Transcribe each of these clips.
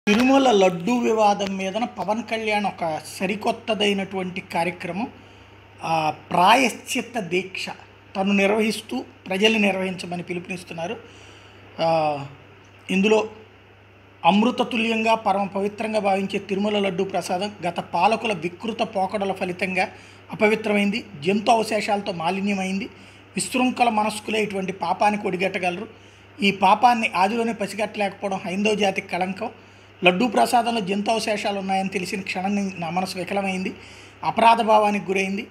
తిరుమల లడ్డూ వివాదం మీదన పవన్ కళ్యాణ్ ఒక సరికొత్తదైనటువంటి కార్యక్రమం ప్రాయశ్చిత్త దీక్ష తను నిర్వహిస్తూ ప్రజల్ని నిర్వహించమని పిలుపునిస్తున్నారు. ఇందులో అమృతతుల్యంగా పరమ పవిత్రంగా భావించే తిరుమల లడ్డూ ప్రసాదం గత పాలకుల వికృత పోకడల ఫలితంగా అపవిత్రమైంది, జంతు అవశేషాలతో మాలిన్యమైంది. విశృంఖల మనస్కులే ఇటువంటి పాపానికి ఒడిగట్టగలరు. ఈ పాపాన్ని ఆదిలోనే పసిగట్టలేకపోవడం హైందవ జాతికి కళంకం. లడ్డూ ప్రసాదంలో జంతు అవశేషాలు ఉన్నాయని తెలిసిన క్షణం నా మనసు వికలమైంది, అపరాధ భావానికి గురైంది.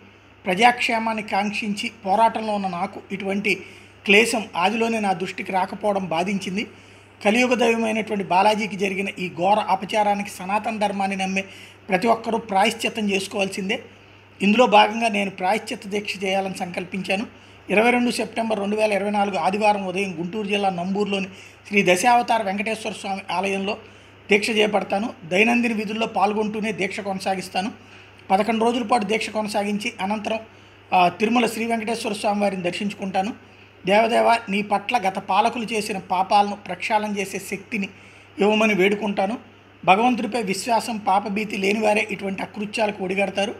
ప్రజాక్షేమాన్ని కాంక్షించి పోరాటంలో ఉన్న నాకు ఇటువంటి క్లేశం ఆదిలోనే నా దృష్టికి రాకపోవడం బాధించింది. కలియుగ దైవమైనటువంటి బాలాజీకి జరిగిన ఈ ఘోర అపచారానికి సనాతన ధర్మాన్ని నమ్మే ప్రతి ఒక్కరూ ప్రాయశ్చిత్తం చేసుకోవాల్సిందే. ఇందులో భాగంగా నేను ప్రాయశ్చిత్త దీక్ష చేయాలని సంకల్పించాను. 22 సెప్టెంబర్ 2024 ఆదివారం ఉదయం గుంటూరు జిల్లా నంబూరులోని శ్రీ దశావతార వెంకటేశ్వర స్వామి ఆలయంలో దీక్ష చేపడతాను. దైనందిన విధుల్లో పాల్గొంటూనే దీక్ష కొనసాగిస్తాను. 11 రోజుల పాటు దీక్ష కొనసాగించి అనంతరం తిరుమల శ్రీ వెంకటేశ్వర స్వామి వారిని దర్శించుకుంటాను. దేవదేవ, నీ పట్ల గత పాలకులు చేసిన పాపాలను ప్రక్షాళన చేసే శక్తిని ఇవ్వమని వేడుకుంటాను. భగవంతుడిపై విశ్వాసం, పాపభీతి లేనివారే ఇటువంటి అకృత్యాలకు ఒడిగడతారు.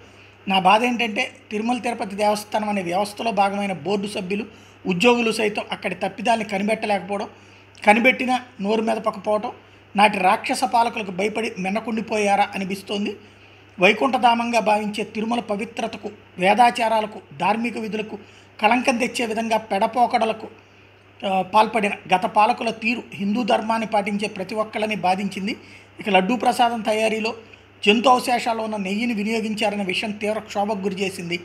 నా బాధ ఏంటంటే తిరుమల తిరుపతి దేవస్థానం అనే వ్యవస్థలో భాగమైన బోర్డు సభ్యులు, ఉద్యోగులు సైతం అక్కడి తప్పిదాన్ని కనిపెట్టలేకపోవడం, కనిపెట్టినా నోరు మెదపకపోవడం, నాటి రాక్షస పాలకులకు భయపడి మిన్నకుండిపోయారా అనిపిస్తోంది. వైకుంఠధామంగా భావించే తిరుమల పవిత్రతకు, వేదాచారాలకు, ధార్మిక విధులకు కళంకం తెచ్చే విధంగా పెడపోకడలకు పాల్పడిన గత పాలకుల తీరు హిందూ ధర్మాన్ని పాటించే ప్రతి ఒక్కళ్ళని బాధించింది. ఇక లడ్డూ ప్రసాదం తయారీలో జంతు అవశేషాలు ఉన్న నెయ్యిని వినియోగించారనే విషయం తీవ్ర క్షోభకు గురి చేసింది.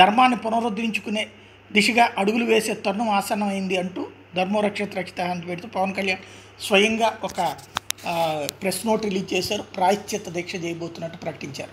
ధర్మాన్ని పునరుద్ధరించుకునే దిశగా అడుగులు వేసే తరుణం ఆసన్నమైంది అంటూ ధర్మో రక్షిత రక్షిత అని పెడుతూ పవన్ కళ్యాణ్ స్వయంగా ఒక ప్రెస్ నోట్ రిలీజ్ చేశారు. ప్రాయశ్చిత్త దీక్ష చేయబోతున్నట్టు ప్రకటించారు.